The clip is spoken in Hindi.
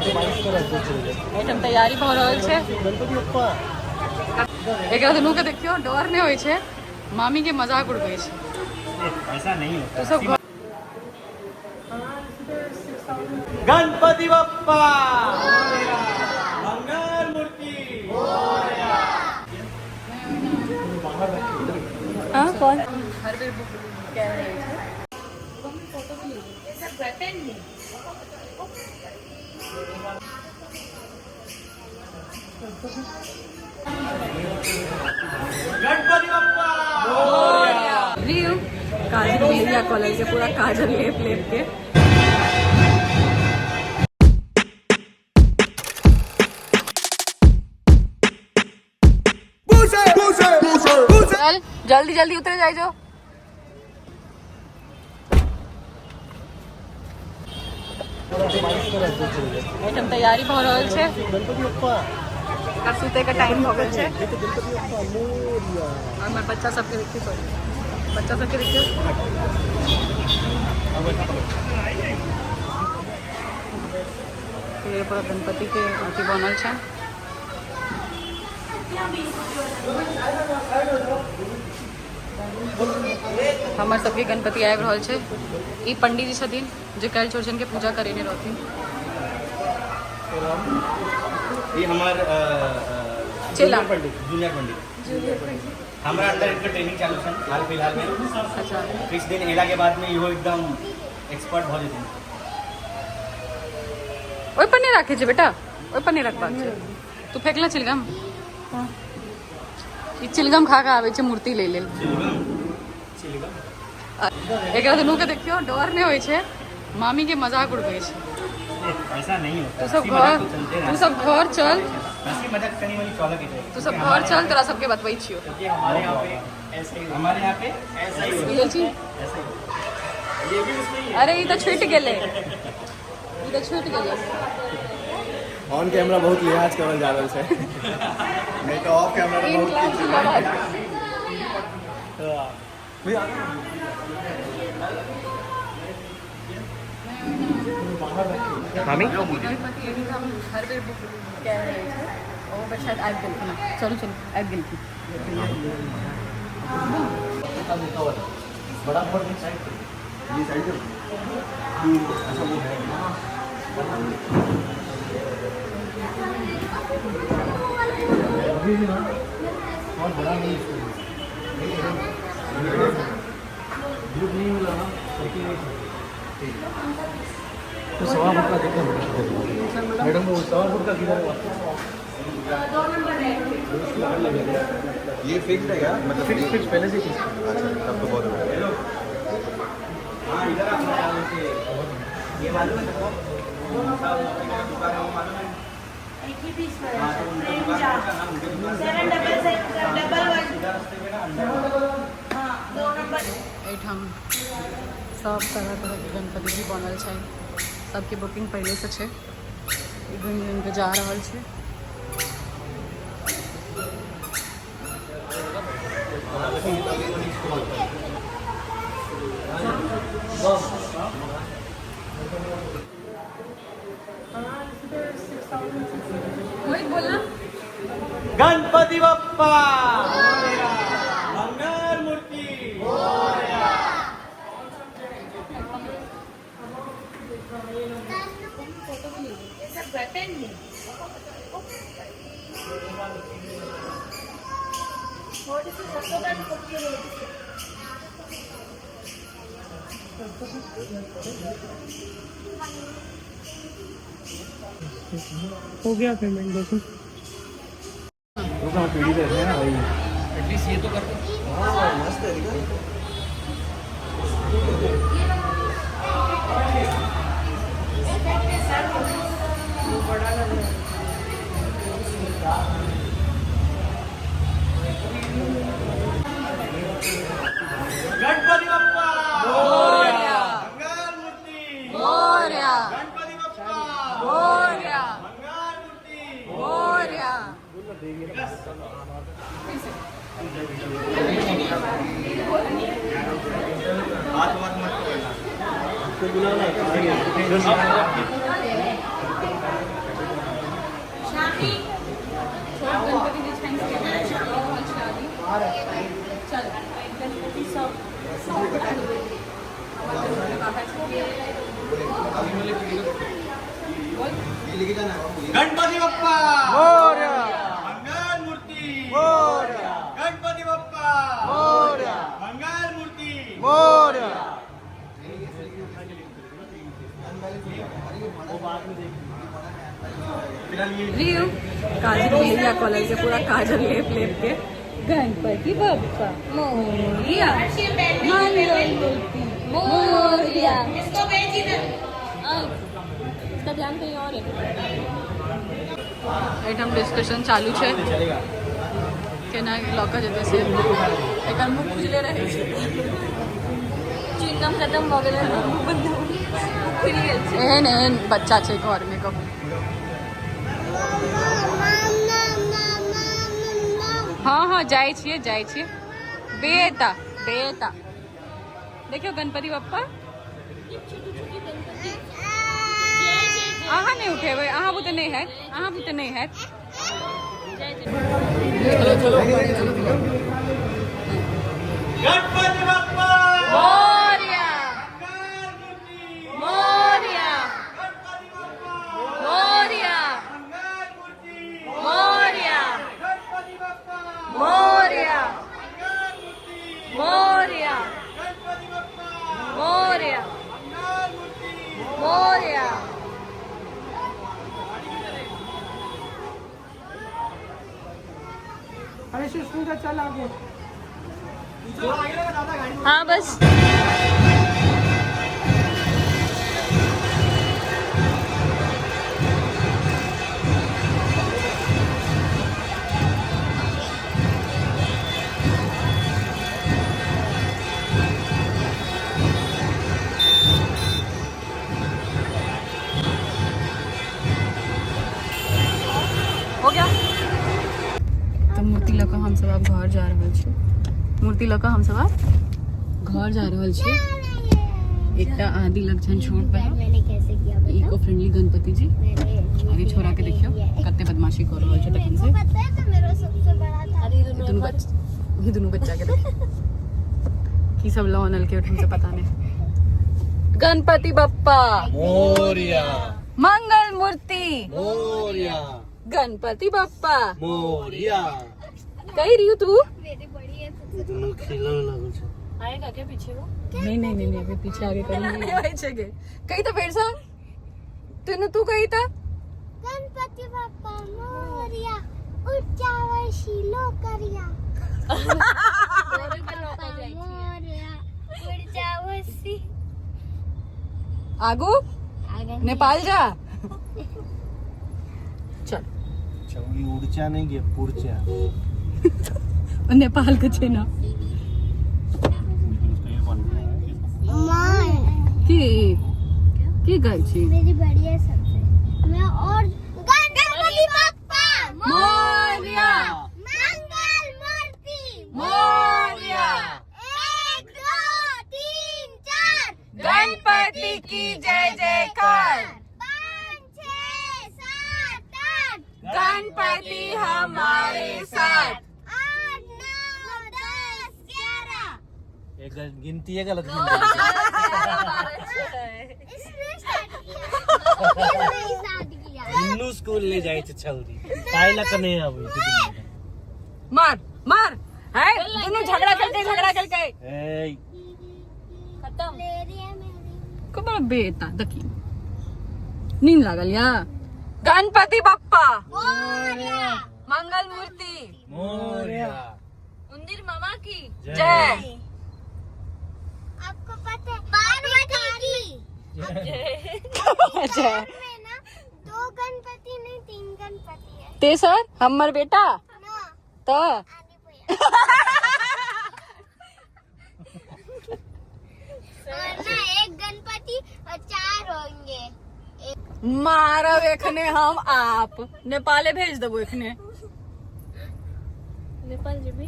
एकदम तैयारी हो रहल છે एकरा दुनू के देखियो डर नहीं होय छै मामी के मजाक उड़बै छै ऐसा नहीं होता तो सब गणपति बप्पा मंगल मूर्ति हाँ कौन हर बार बुक क्या है फोटो भी सब बटन है गणपति बप्पा काजल मेरिया कॉलेज से पूरा काजल लेप लेप के चल जल्दी जल्दी उतरे जाए जो एकदम तैयारी हो रहल छै और सुते का टाइम हो गल छै और मैं बच्चा सबके देखी सॉरी बच्चा सबके देखियो ये पूरा गणपति के अथी बनल छै हमार सबके गणपति आबि रहल छै ई पंडित जी छथिन जे काल्हि चौरचन के पूजा करेने रहथिन ये हमार चेला जूनियर पंडित हमारा अंदर इनका ट्रेनिंग चालू है हाल फिलहाल में अच्छा कुछ दिन एला के बाद में इहो एकदम एक्सपर्ट भ जेथिन ओइ पर नहीं राखे छै बेटा ओइ पर नहीं रखबाक छै तू फेकला चिलगम ई चिलगम खा के आवे छै मूर्ति ले लेल एकरा दुनू के देखियो डर नहीं होय छै मामी के मजाक उड़बै छै ऐसा नहीं होता तू सब घर चल हंसी मजाक करने वाली चौलक है तू सब घर चल तोरा सबके बतबै छियो क्योंकि हमारे यहाँ पे ऐसा ही हमारे यहाँ पे ऐसा ही होता ये चीज है ऐसा ही ये भी उसमें ही है अरे ई तो छूट गेले ई तो छूट गेले ऑन कैमरा बहुत लिहाज करल जा रहल छै नहीं तो ऑफ कैमरा इन बहुत क्लास की बात मामी गणपति एकदम हर बार बुक क्या है ओ पर शायद आबि गेलखिन चलू चलू आबि गेलखिन बड़ा फोन साइड ये साइड अच्छा वो है अभी भी ना और बड़ा नहीं ग्रुप नहीं मिला ना तो सवा फुट का कितना मैडम वो सवा फुट का किधर ये फिक्स है क्या मतलब फिक्स पहले से फिक्स अच्छा तब तो बहुत हाँ इधर आप ये मालूम है देखो दुकान है मालूम है एक ही पीस में 777 हाँ 2 नंबर एठाम सब तरह तरह के गणपति जी बनल छै सबके बुकिंग पहले से छै घूमि घूमि के जा रहल छै वही बोलना गणपति बप्पा मंगल मूर्ति सब बटन है हो गया पेमेंट देखो तो पीढ़ी दे रहे हैं ना भाई एटलीस्ट ये तो कर दो मस्त है गणपति बप्पा मोरया मंगल मूर्ति मोरया गणपति बप्पा मोरया मंगल मूर्ति मोरया हाथ मत करना बुलाना गणपती जी छान चल गणपती सब गणपती बाप्पा मोरया मंगल मूर्ती मोरया गणपती बाप्पा मोरया मंगल मूर्ती मोरया रियू काजल ले लिया कॉलेज से पूरा काजल लेप लेप के गणपति बप्पा मोरिया मंगल मूर्ति मोरिया इसको भेज इधर इसका ध्यान कहीं और है आइटम डिस्कशन चालू છે કે ના લોકો જતે છે એક મુખ ખુલે રહે છે ચિંગમ ખતમ हो गेल मुख बंद खुल गेल છે एहन एहन बच्चा छै घर में कब हाँ हाँ जाए छिए बेटा बेटा देखियो गणपति बप्पा अहाँ नहीं उठेबै अहाँ बुते नहीं है अहाँ बुते नहीं है गणपती बाप्पा मोरया मंगल मूर्ती मोरया गणपती बाप्पा मोरया मंगल मूर्ती मोरया गणपती बाप्पा मोरया मंगल मूर्ती मोरया गणपती बाप्पा मोरया मंगल मूर्ती मोरया अरे सुष्मिता चल आगे हाँ बस हो गया तो मूर्ति लऽ कऽ हम सब आब घर जा रहल छी मूर्ति लऽ कऽ हम सब आब घर जा रहल छी एकटा आदि लग छन छोट बहन मैंने कैसे किया इको फ्रेंडली गणपति जी आगे छोरा के देखियो कते बदमाशी कर रहल छै तखन से पता है तो मेरा सबसे बड़ा था ये दोनों बच्चा के देखियो की सब लॉ अनल के उठन से पता नहीं गणपति बप्पा मोरया मंगल मूर्ति मोरया गणपति बप्पा मोरया कही रही हो तू मेरी बड़ी है दोनों खेलने लगल छै आएगा क्या पीछे वो नहीं अभी पीछे आगे करेंगे कही तो फिर सांग तू कही था गणपति बाप्पा मोरिया ऊंचा वर्षीलो करिया मोरिया ऊंचा वर्षी आगू नेपाल जा चल चौड़ी उड़चा नहीं गे पुरचा नेपाल के छै ना की गई छी मेरी बड़ी है सबसे मैं और गणपति बाप्पा मोरया मंगल मूर्ति मोरया 1 2 3 4 गणपति की जय जयकार 5 6 7 8 गणपति हमारे साथ 8 9 10 11 एक गिनती है गलत गिनती इसने स्टार्ट किया हिन्नू स्कूल ले जाए छे छौरी पाइला कने आबै मार मार है दोनों झगड़ा करके ए खत्म मेरी है मेरी कबर बेटा देखी नींद लागल या गणपति बप्पा मोरिया मंगल मूर्ति मोरया उंदीर मामा की जय। जय आपको पता है पार्वती की जय में ना 2 गणपति नहीं 3 गणपति है ते सर हमर बेटा ना तो आनी भैया और ना 1 गणपति और 4 होंगे मारब एखने हम आप नेपाले भेज देबो एखने नेपाल जेबी